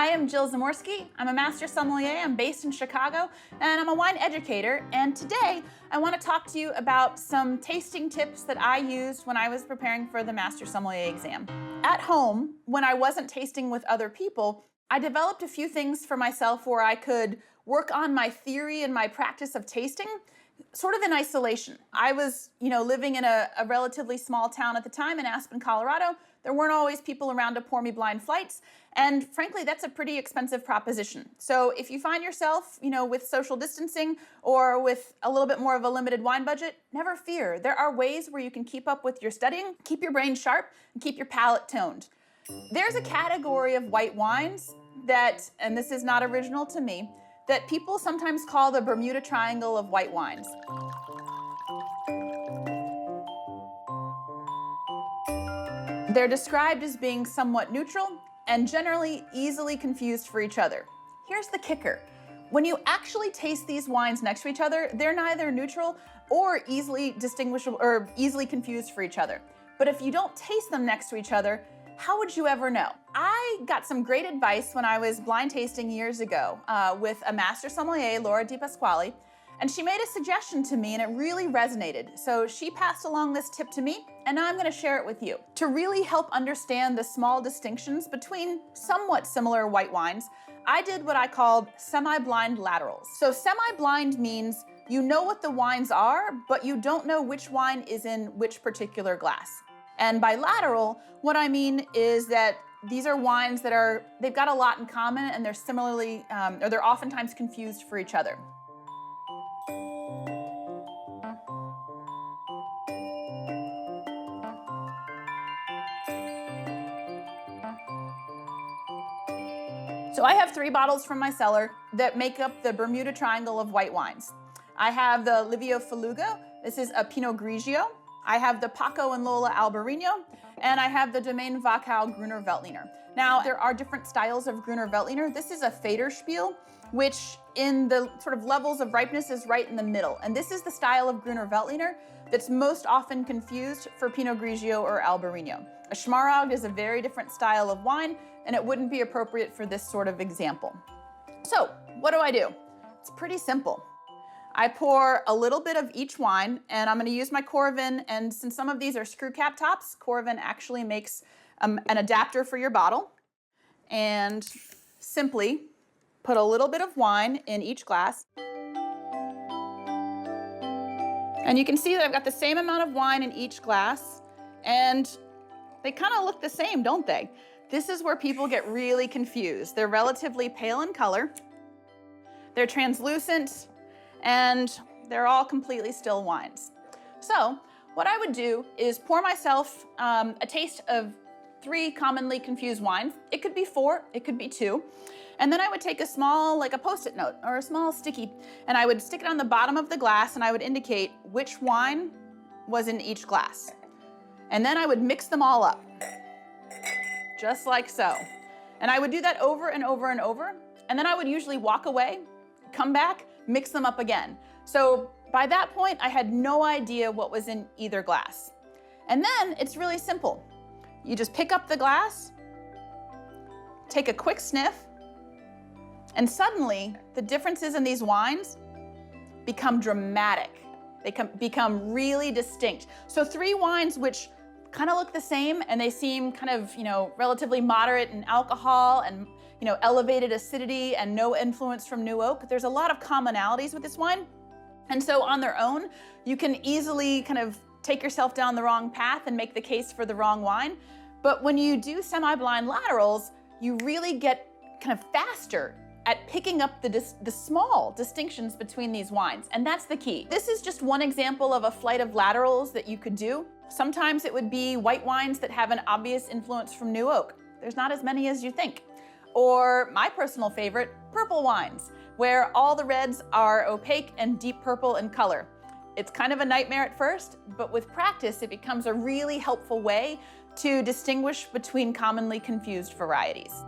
I am Jill Zamorsky. I'm a Master Sommelier. I'm based in Chicago, and I'm a wine educator. And today, I want to talk to you about some tasting tips that I used when I was preparing for the Master Sommelier exam. At home, when I wasn't tasting with other people, I developed a few things for myself where I could work on my theory and my practice of tasting sort of in isolation. I was, living in a relatively small town at the time in Aspen, Colorado. There weren't always people around to pour me blind flights. And frankly, that's a pretty expensive proposition. So if you find yourself, with social distancing or with a little bit more of a limited wine budget, never fear. There are ways where you can keep up with your studying, keep your brain sharp, and keep your palate toned. There's a category of white wines that, and this is not original to me, that people sometimes call the Bermuda Triangle of white wines. They're described as being somewhat neutral and generally easily confused for each other. Here's the kicker. When you actually taste these wines next to each other, they're neither neutral or easily distinguishable or easily confused for each other. But if you don't taste them next to each other, how would you ever know? I got some great advice when I was blind tasting years ago with a Master Sommelier, Laura Di Pasquale, and she made a suggestion to me and it really resonated. So she passed along this tip to me and now I'm gonna share it with you. To really help understand the small distinctions between somewhat similar white wines, I did what I called semi-blind laterals. So semi-blind means you know what the wines are, but you don't know which wine is in which particular glass. And by lateral, what I mean is that these are wines that they've got a lot in common and they're similarly, or they're oftentimes confused for each other. So I have 3 bottles from my cellar that make up the Bermuda Triangle of white wines. I have the Livio Faluga. This is a Pinot Grigio. I have the Paco and Lola Albarino, and I have the Domaine Wachau Gruner Veltliner. Now, there are different styles of Gruner Veltliner. This is a Federspiel, which in the sort of levels of ripeness is right in the middle. And this is the style of Gruner Veltliner that's most often confused for Pinot Grigio or Albarino. A Schmaragd is a very different style of wine, and it wouldn't be appropriate for this sort of example. So, what do? It's pretty simple. I pour a little bit of each wine, and I'm going to use my Coravin, and since some of these are screw cap tops, Coravin actually makes an adapter for your bottle. And simply put a little bit of wine in each glass. And you can see that I've got the same amount of wine in each glass, and they kind of look the same, don't they? This is where people get really confused. They're relatively pale in color, they're translucent, and they're all completely still wines. So what I would do is pour myself a taste of 3 commonly confused wines. It could be 4, it could be 2. And then I would take a small, like a Post-it note or a small sticky, and I would stick it on the bottom of the glass and I would indicate which wine was in each glass. And then I would mix them all up, just like so. And I would do that over and over and over. And then I would usually walk away, come back, mix them up again. So by that point, I had no idea what was in either glass. And then it's really simple. You just pick up the glass, take a quick sniff, and suddenly the differences in these wines become dramatic. They become really distinct. So 3 wines which kind of look the same and they seem kind of, relatively moderate in alcohol and elevated acidity and no influence from new oak. There's a lot of commonalities with this wine. And so on their own, you can easily kind of take yourself down the wrong path and make the case for the wrong wine. But when you do semi-blind laterals, you really get kind of faster at picking up the small distinctions between these wines. And that's the key. This is just one example of a flight of laterals that you could do. Sometimes it would be white wines that have an obvious influence from new oak. There's not as many as you think. Or my personal favorite, purple wines, where all the reds are opaque and deep purple in color. It's kind of a nightmare at first, but with practice, it becomes a really helpful way to distinguish between commonly confused varieties.